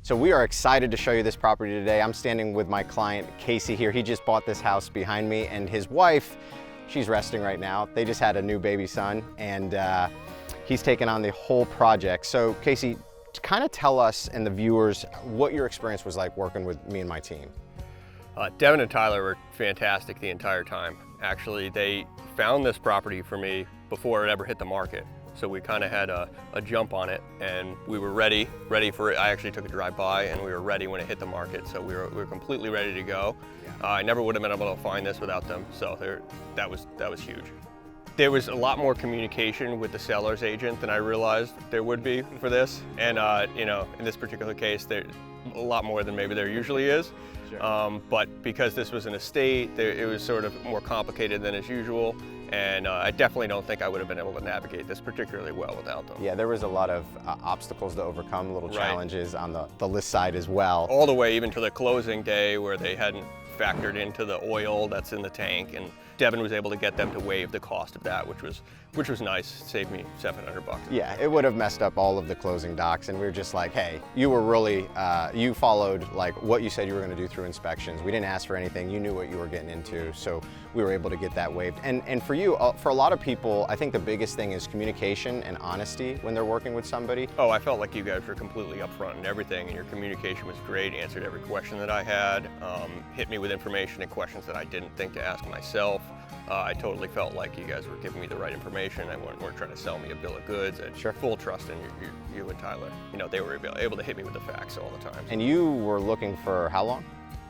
So we are excited to show you this property today. I'm standing with my client, Casey here. He just bought this house behind me, and his wife, she's resting right now. They just had a new baby son, and he's taken on the whole project. So Casey, kind of tell us and the viewers what your experience was like working with me and my team. Devin and Tyler were fantastic the entire time. Actually, they found this property for me before it ever hit the market. So we kind of had a jump on it, and we were ready for it. I actually took a drive by, and we were ready when it hit the market. So we were completely ready to go. I never would have been able to find this without them. So that was huge. There was a lot more communication with the seller's agent than I realized there would be for this. And you know, in this particular case, there's a lot more than maybe there usually is. Sure. But because this was an estate, it was sort of more complicated than as usual. And I definitely don't think I would have been able to navigate this particularly well without them. Yeah, there was a lot of obstacles to overcome, little challenges on the list side as well. All the way even to the closing day where they hadn't factored into the oil that's in the tank, and Devin was able to get them to waive the cost of that, which was nice. Saved me $700. Yeah, it would have messed up all of the closing docs, and we were just like, hey, you were really, you followed like what you said you were going to do through inspections. We didn't ask for anything. You knew what you were getting into, so we were able to get that waived. And for you, for a lot of people, I think the biggest thing is communication and honesty when they're working with somebody. Oh, I felt like you guys were completely upfront and everything, and your communication was great. Answered every question that I had, hit me with information and questions that I didn't think to ask myself. I totally felt like you guys were giving me the right information. I weren't trying to sell me a bill of goods. I had full trust in you and Tyler. You know, they were able to hit me with the facts all the time. And you were looking for how long?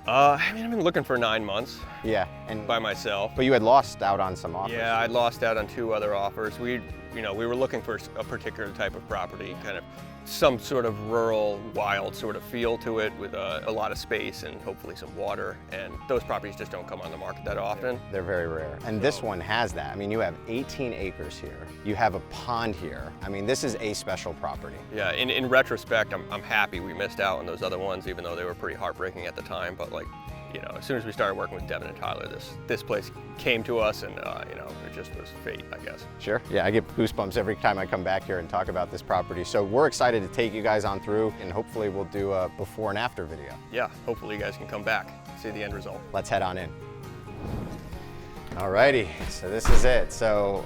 I mean, I've been looking for 9 months. Yeah, and by myself. But you had lost out on some offers. Yeah, I'd lost out on 2 other offers. We were looking for a particular type of property, kind of some sort of rural, wild sort of feel to it with a lot of space and hopefully some water. And those properties just don't come on the market that often. They're very rare. And this one has that. I mean, you have 18 acres here. You have a pond here. I mean, this is a special property. Yeah, in retrospect, I'm happy we missed out on those other ones, even though they were pretty heartbreaking at the time. But like, you know, as soon as we started working with Devin and Tyler, this place came to us, and you know, it just was fate, I guess. Sure. Yeah, I get goosebumps every time I come back here and talk about this property. So we're excited to take you guys on through, and hopefully we'll do a before and after video. Yeah, hopefully you guys can come back, see the end result. Let's head on in. Alrighty, so this is it. So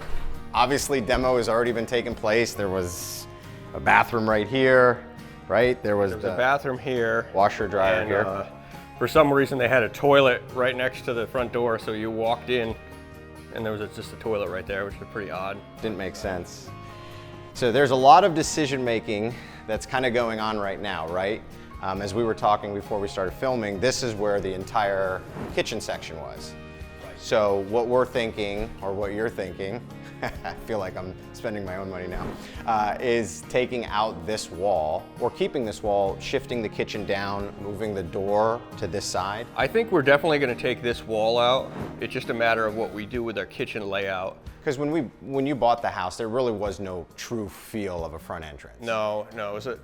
obviously demo has already been taking place. There was a bathroom right here, right? There was a bathroom here. Washer dryer here. For some reason, they had a toilet right next to the front door, so you walked in, and there was just a toilet right there, which was pretty odd. Didn't make sense. So there's a lot of decision making that's kind of going on right now, right? As we were talking before we started filming, this is where the entire kitchen section was. So what we're thinking, or what you're thinking, I feel like I'm spending my own money now, is taking out this wall, or keeping this wall, shifting the kitchen down, moving the door to this side. I think we're definitely going to take this wall out. It's just a matter of what we do with our kitchen layout. Because when you bought the house, there really was no true feel of a front entrance. No, it was a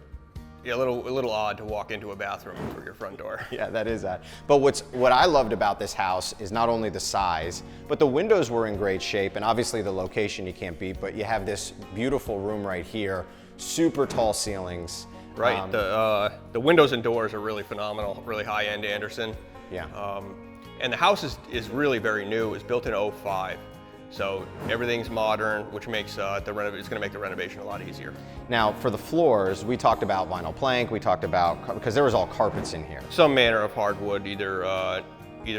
little odd to walk into a bathroom through your front door. Yeah, that is that. But what I loved about this house is not only the size, but the windows were in great shape, and obviously the location you can't beat, but you have this beautiful room right here, super tall ceilings. Right, the windows and doors are really phenomenal, really high-end Anderson. Yeah. And the house is really very new. It was built in '05. So everything's modern, which makes it's going to make the renovation a lot easier. Now, for the floors, we talked about vinyl plank. We talked about, because there was all carpets in here. Some manner of hardwood, either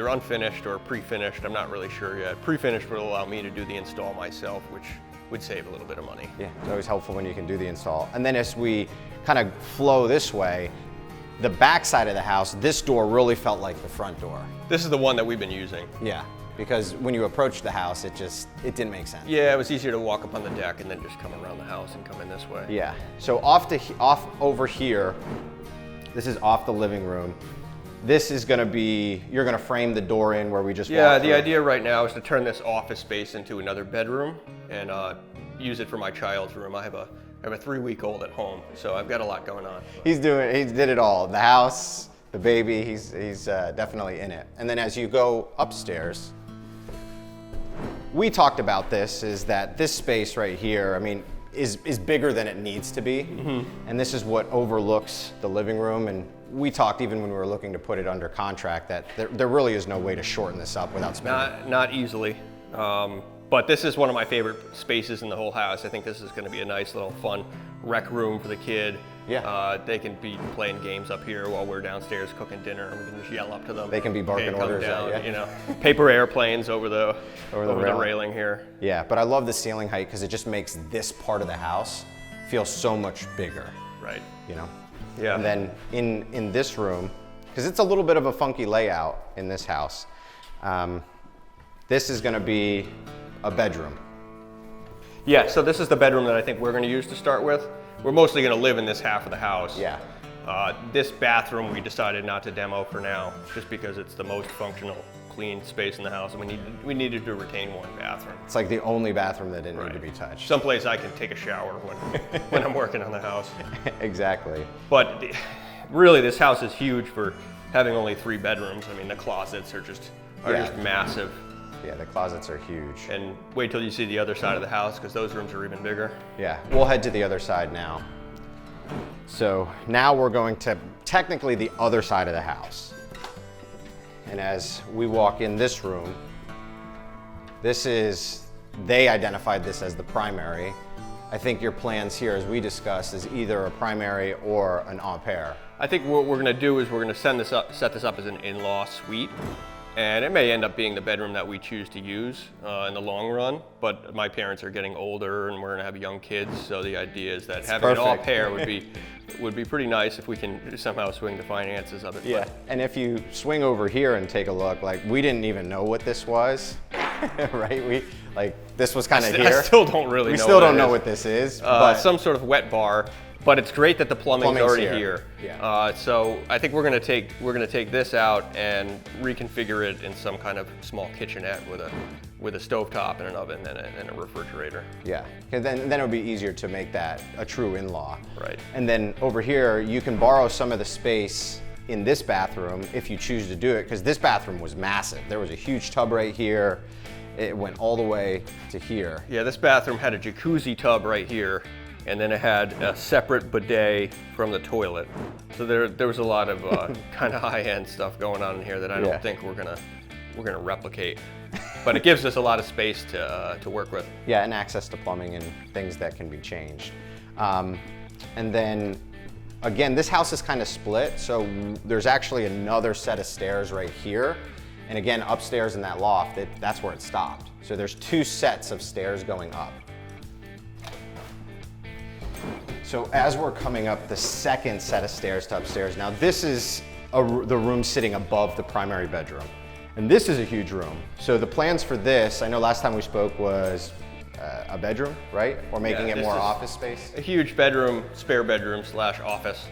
unfinished or pre-finished. I'm not really sure yet. Pre-finished would allow me to do the install myself, which would save a little bit of money. Yeah, it's always helpful when you can do the install. And then as we kind of flow this way, the back side of the house, this door really felt like the front door. This is the one that we've been using. Yeah. Because when you approached the house, it didn't make sense. Yeah, it was easier to walk up on the deck and then just come around the house and come in this way. Yeah, so off over here, this is off the living room. This is gonna be, you're gonna frame the door in where we just walked through. The idea right now is to turn this office space into another bedroom and use it for my child's room. I have a 3-week-old at home, so I've got a lot going on. He did it all. The house, the baby, he's definitely in it. And then as you go upstairs, we talked about this, is that this space right here, I mean, is bigger than it needs to be. And this is what overlooks the living room. And we talked even when we were looking to put it under contract that there really is no way to shorten this up without spending. Not easily. But this is one of my favorite spaces in the whole house. I think this is going to be a nice little fun rec room for the kid. Yeah. They can be playing games up here while we're downstairs cooking dinner, and we can just yell up to them. They can be barking "Hey, come orders down," at you. you know, paper airplanes over the railing. railing here. Yeah, but I love the ceiling height because it just makes this part of the house feel so much bigger. Right. You know? Yeah. And then in this room, because it's a little bit of a funky layout in this house, this is going to be a bedroom. Yeah, so this is the bedroom that I think we're going to use to start with. We're mostly going to live in this half of the house. Yeah. This bathroom we decided not to demo for now, just because it's the most functional, clean space in the house, and we needed to retain one bathroom. It's like the only bathroom that didn't need to be touched. Someplace I can take a shower when I'm working on the house. Exactly. But really, this house is huge for having only 3 bedrooms. I mean, the closets are just massive. Yeah, the closets are huge. And wait till you see the other side of the house, because those rooms are even bigger. Yeah, we'll head to the other side now. So now we're going to technically the other side of the house. And as we walk in this room, they identified this as the primary. I think your plans here, as we discussed, is either a primary or an au pair. I think what we're going to do is we're going to set this up as an in-law suite. And it may end up being the bedroom that we choose to use in the long run, but my parents are getting older and we're gonna have young kids, so the idea is that having an au pair would be pretty nice if we can somehow swing the finances of it. Yeah, and if you swing over here and take a look, like we didn't even know what this was, right? This was kind of here. I still don't really know. We still don't know what this is, but some sort of wet bar. But it's great that the plumbing's already here. Yeah. So I think we're gonna take this out and reconfigure it in some kind of small kitchenette with a stovetop and an oven and a refrigerator. Yeah, because then it would be easier to make that a true in-law. Right. And then over here, you can borrow some of the space in this bathroom if you choose to do it, because this bathroom was massive. There was a huge tub right here. It went all the way to here. Yeah, this bathroom had a jacuzzi tub right here, and then it had a separate bidet from the toilet. So there was a lot of kind of high-end stuff going on in here that I don't think we're gonna replicate. But it gives us a lot of space to work with. Yeah, and access to plumbing and things that can be changed. And then again, this house is kind of split, so there's actually another set of stairs right here. And again, upstairs in that loft, that's where it stopped. So there's 2 sets of stairs going up. So as we're coming up the second set of stairs to upstairs, now this is the room sitting above the primary bedroom. And this is a huge room. So the plans for this, I know last time we spoke was a bedroom, right? Or making it more office space? A huge bedroom, spare bedroom / office.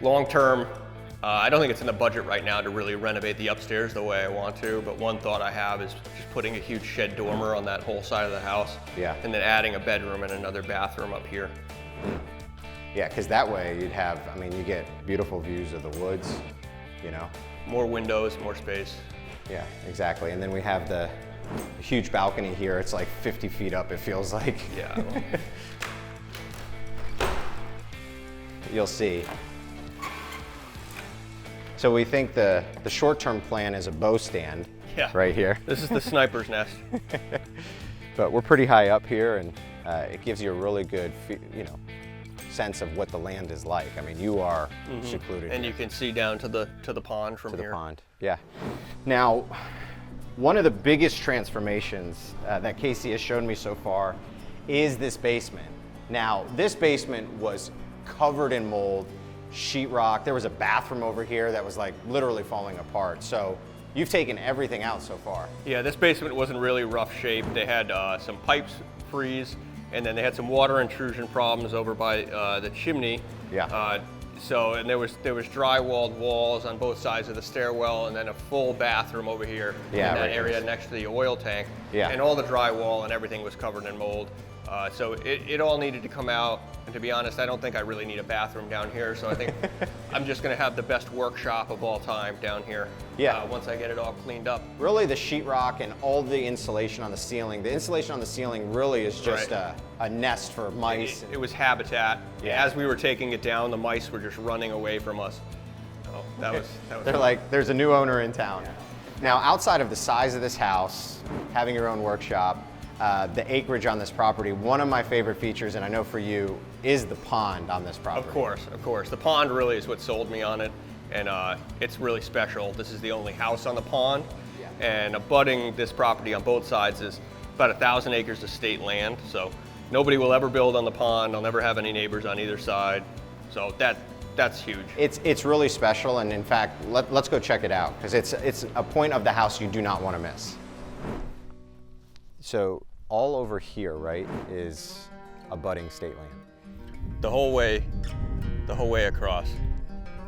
Long term, I don't think it's in the budget right now to really renovate the upstairs the way I want to, but one thought I have is just putting a huge shed dormer on that whole side of the house. Yeah. And then adding a bedroom and another bathroom up here. Yeah, because that way you'd have, I mean, you get beautiful views of the woods, you know? More windows, more space. Yeah, exactly. And then we have the huge balcony here. It's like 50 feet up, it feels like. Yeah. You'll see. So we think the short-term plan is a bow stand right here. This is the sniper's nest. But we're pretty high up here, and it gives you a really good, sense of what the land is like. I mean, you are secluded. And here. you can see down to the pond from here. To the pond, yeah. Now, one of the biggest transformations that Casey has shown me so far is this basement. Now, this basement was covered in mold, sheetrock. There was a bathroom over here that was like literally falling apart. So you've taken everything out so far. Yeah, this basement was in really rough shape. They had some pipes freeze, and then they had some water intrusion problems over by the chimney. Yeah. And there was drywalled walls on both sides of the stairwell, and then a full bathroom over here in that area next to the oil tank. Yeah. And all the drywall and everything was covered in mold. So it all needed to come out. And to be honest, I don't think I really need a bathroom down here. So I think I'm just going to have the best workshop of all time down here. Yeah. Once I get it all cleaned up. Really, the sheetrock and all the insulation on the ceiling. The insulation on the ceiling really is just Right. a nest for mice. It was habitat. Yeah. As we were taking it down, the mice were just running away from us. Oh, that was They're fun. like, there's a new owner in town. Now, outside of the size of this house, having your own workshop, the acreage on this property, one of my favorite features, and I know for you, is the pond on this property. Of course. The pond really is what sold me on it, and it's really special. This is the only house on the pond, and abutting this property on both sides is about 1,000 acres of state land, so nobody will ever build on the pond. I'll never have any neighbors on either side, so that's huge. It's really special, and in fact, let's go check it out, because it's a point of the house you do not want to miss. So all over here, right, is abutting state land. The whole way across.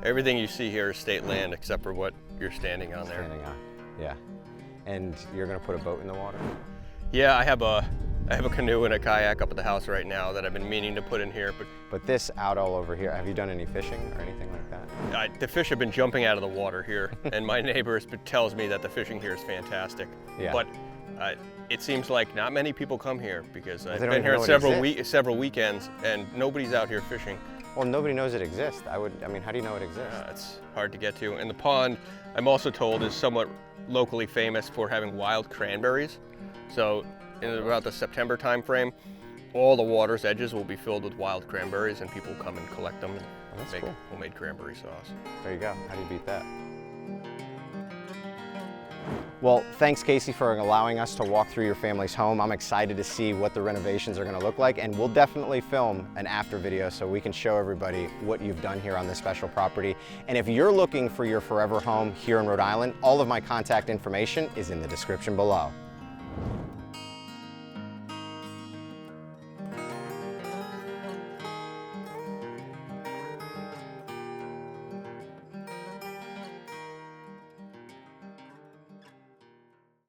Everything you see here is state land except for what you're standing on there. Standing on, yeah. And you're gonna put a boat in the water? Yeah, I have a canoe and a kayak up at the house right now that I've been meaning to put in here, But this out all over here, have you done any fishing or anything like that? the fish have been jumping out of the water here, and my neighbor tells me that the fishing here is fantastic. Yeah. But it seems like not many people come here because I've they don't been even here know it several weekends, and nobody's out here fishing. Well, nobody knows it exists. I mean, how do you know it exists? It's hard to get to. And the pond, I'm also told, is somewhat locally famous for having wild cranberries. So in about the September time frame, all the water's edges will be filled with wild cranberries, and people come and collect them and that's make cool. homemade cranberry sauce. There you go. How do you beat that? Well, thanks, Casey, for allowing us to walk through your family's home. I'm excited to see what the renovations are going to look like, and we'll definitely film an after video so we can show everybody what you've done here on this special property. And if you're looking for your forever home here in Rhode Island, all of my contact information is in the description below.